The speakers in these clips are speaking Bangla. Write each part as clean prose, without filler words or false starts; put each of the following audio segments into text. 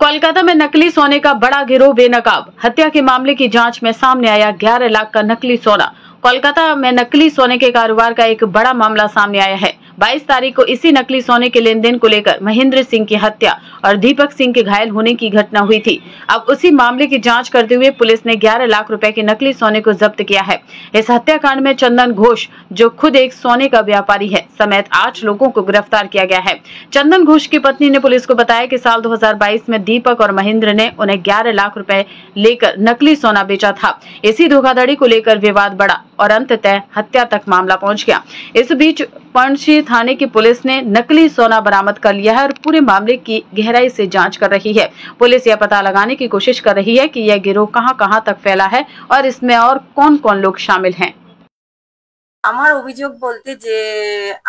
कोलकाता में नकली सोने का बड़ा गिरोह बेनकाब। हत्या के मामले की जांच में सामने आया 11 लाख का नकली सोना। कोलकाता में नकली सोने के कारोबार का एक बड़ा मामला सामने आया है। 22 तारीख को इसी नकली सोने के लेन देन को लेकर महेंद्र सिंह की हत्या और दीपक सिंह के घायल होने की घटना हुई थी। अब उसी मामले की जांच करते हुए पुलिस ने 11 लाख रुपए के नकली सोने को जब्त किया है। इस हत्याकांड में चंदन घोष, जो खुद एक सोने का व्यापारी है, समेत 8 लोगों को गिरफ्तार किया गया है। चंदन घोष की पत्नी ने पुलिस को बताया कि साल 2022 में दीपक और महेंद्र ने उन्हें 11 लाख रुपए लेकर नकली सोना बेचा था। इसी धोखाधड़ी को लेकर विवाद बढ़ा और अंततः हत्या तक मामला पहुंच गया। इस बीच पणजी थाने की पुलिस ने नकली सोना बरामद कर लिया है और पूरे मामले की गहराई से जांच कर रही है। पुलिस यह पता लगाने की कोशिश कर रही है कि यह गिरोह कहां-कहां तक फैला है और इसमें और कौन-कौन लोग शामिल हैं। আমার অভিযোগ বলতে যে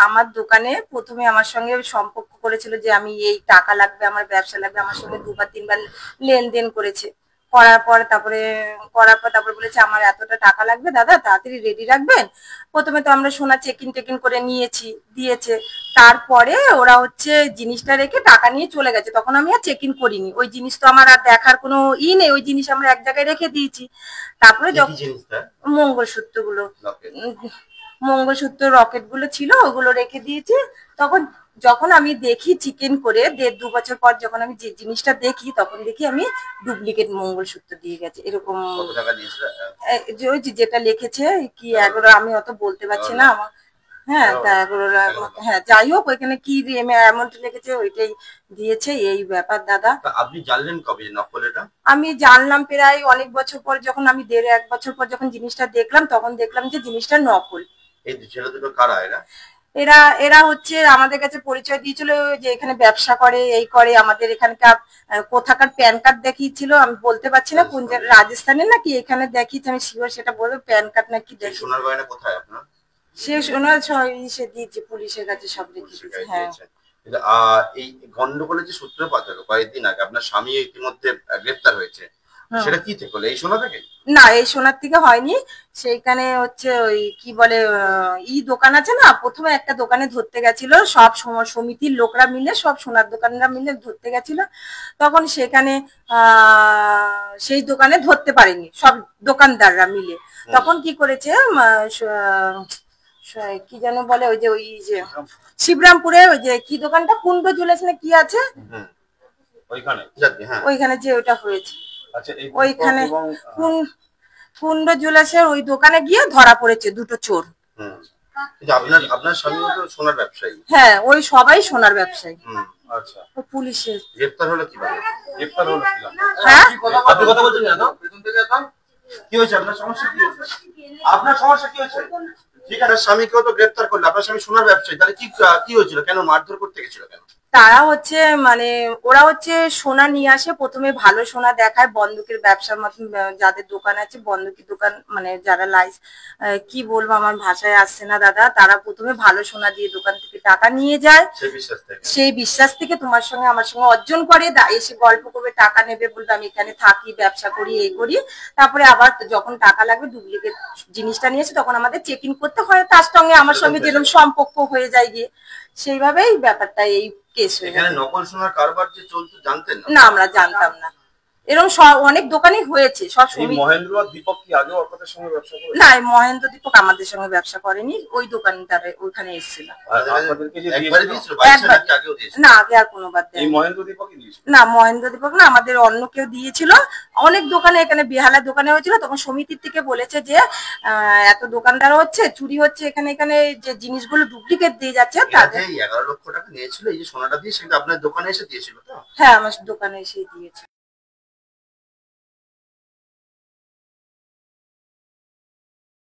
আমার দোকানে প্রথমে আমার সঙ্গে সম্পর্ক করেছিল যে আমি এই টাকা লাগবে, আমার ব্যবসা লাগবে, আমার সঙ্গে দুবার তিনবার লেনদেন করেছে। করার পর বলেছে আমার এতটা টাকা লাগবে দাদা, তাড়াতাড়ি রেডি রাখবেন। প্রথমে তো আমরা সোনা চেকিং করে নিয়েছি, দিয়েছে। তারপরে ওরা হচ্ছে জিনিসটা রেখে টাকা নিয়ে চলে গেছে। তখন আমি আর চেকিং করিনি, ওই জিনিস তো আমার আর দেখার কোনো নেই, ওই জিনিস আমরা এক জায়গায় রেখে দিয়েছি। তারপরে মঙ্গলসূত্র রকেট গুলো ছিল, ওগুলো রেখে দিয়েছি। তখন যখন আমি দেখি চিকেন করে 1.5-2 বছর পর যখন আমি যে জিনিসটা দেখি, তখন দেখি আমি ডুপ্লিকেট মঙ্গলসূত্র দিয়ে গেছে। এরকম ওই যেটা লিখেছে কি 11, আমি অত বলতে পারছি না আমার। হ্যাঁ, তা 11 লাখ। হ্যাঁ, যাই হোক, ওইখানে কি অ্যামাউন্ট লিখেছে ওইটাই দিয়েছে। এই ব্যাপার দাদা। আপনি জানলেন কবে নকল এটা? আমি জানলাম প্রায় অনেক বছর পর, যখন আমি 1.5-1 বছর পর যখন জিনিসটা দেখলাম, তখন দেখলাম যে জিনিসটা নকল। এই ছেলে দুটো কারা এরা? এরা হচ্ছে আমাদের কাছে পরিচয় দিয়েছিল যে এখানে ব্যবসা করে, এই করে। আমাদের এখানকার কোথাকার প্যান কার্ড দেখিয়েছিল, আমি বলতে পারছি না কোন রাজস্থানের নাকি এখানে দেখিয়েছে, আমি শিওর সেটা বলবো। প্যান কার্ড নাকি দেখি। সোনার গয়না কোথায় আপনার? সে সোনার সে দিয়েছে, পুলিশের কাছে সব রেখেছে। হ্যাঁ, এই গন্ডগোলের যে সূত্রপাত হলো কয়েকদিন আগে, আপনার স্বামী ইতিমধ্যে গ্রেফতার হয়েছে, সেটা কি থেকে হলো? এই সোনা থেকে? না, এই সোনার থেকে হয়নি। সেইখানে হচ্ছে ওই কি বলে দোকান আছে না, প্রথমে একটা দোকানে ধরতে গেছিল, সব সমিতির লোকরা মিলে, সব সোনার দোকানরা মিলে ধরতে গেছিল। তখন সেখানে সেই দোকানে ধরতে পারেনি সব দোকানদাররা মিলে। তখন কি করেছে, কি যেন বলে, ওই যে শিবরামপুরে ওই যে কি দোকানটা, কুন্ড জুয়েলার্স না কি আছে, ওইখানে যে ওটা হয়েছে, ওইখানে কুন্ড জুয়েলার্সের ওই দোকানে গিয়ে ধরা পড়েছে দুটো চোর। আপনার স্বামী তো সোনার ব্যবসায়ী? হ্যাঁ, ওই সবাই সোনার ব্যবসায়ী। আচ্ছা, পুলিশের গ্রেফতার হলো কিভাবে? হ্যাঁ, আপনি কথা বলছেন না, পেছন থেকে কি হয়েছে? আপনার সমস্যা কি হয়েছে? আপনার সমস্যা কি হয়েছে? ঠিক আছে, স্বামীকেও তো গ্রেফতার করলো, আপনার স্বামী সোনার ব্যবসায়ী, তাহলে কি হয়েছিল? কেন মারধর করতে গেছিল কেন? তারা হচ্ছে মানে ওরা হচ্ছে সোনা নিয়ে আসে, প্রথমে ভালো সোনা দেখায়, বন্দুকের ব্যবসার মতন যাদের দোকান আছে, বন্দুকের দোকান, মানে যারা কি বলবো, আমার ভাষায় আসছে না দাদা। তারা প্রথমে ভালো সোনা দিয়ে দোকান থেকে টাকা নিয়ে যায়, সেই বিশ্বাস থেকে তোমার সঙ্গে আমার সঙ্গে অর্জন করে, এসে গল্প করবে, টাকা নেবে, বলবে আমি এখানে থাকি, ব্যবসা করি, এই করি। তারপরে আবার যখন টাকা লাগবে ডুপ্লিকেট জিনিসটা নিয়েছে, তখন আমাদের চেকিং করতে হয়। তার সঙ্গে আমার সঙ্গে যেরকম সম্পর্ক হয়ে যায় গিয়ে, সেইভাবেই ব্যাপারটা এই কেস হয়ে গেছে। নকল সোনার কারবার যে চলতো জানতেন না? আমরা জানতাম না। এরকম অনেক দোকানই হয়েছে। সব মহেন্দ্র আর দীপক কি আগে আপনাদের সঙ্গে ব্যবসা করে? না, মহেন্দ্র দীপক আমাদের সঙ্গে ব্যবসা করেনি, ওই দোকানদার ওইখানে এসেছিল। না, আগে আর কোনোবার দেয়নি। না, মহেন্দ্র দীপক না, আমাদের অন্য কেউ দিয়েছিল। অনেক দোকানে, এখানে বেহালা দোকানে হয়েছিল, তখন সমিতির থেকে বলেছে যে এত দোকানদার হচ্ছে, চুরি হচ্ছে, এখানে যে জিনিসগুলো ডুপ্লিকেট দিয়ে যাচ্ছে। 11 লক্ষ টাকা নিয়েছিল এই যে সোনাটা দিয়ে, সেটা আপনার দোকানে এসে দিয়েছিল তো? হ্যাঁ, আমার দোকানে এসে দিয়েছে।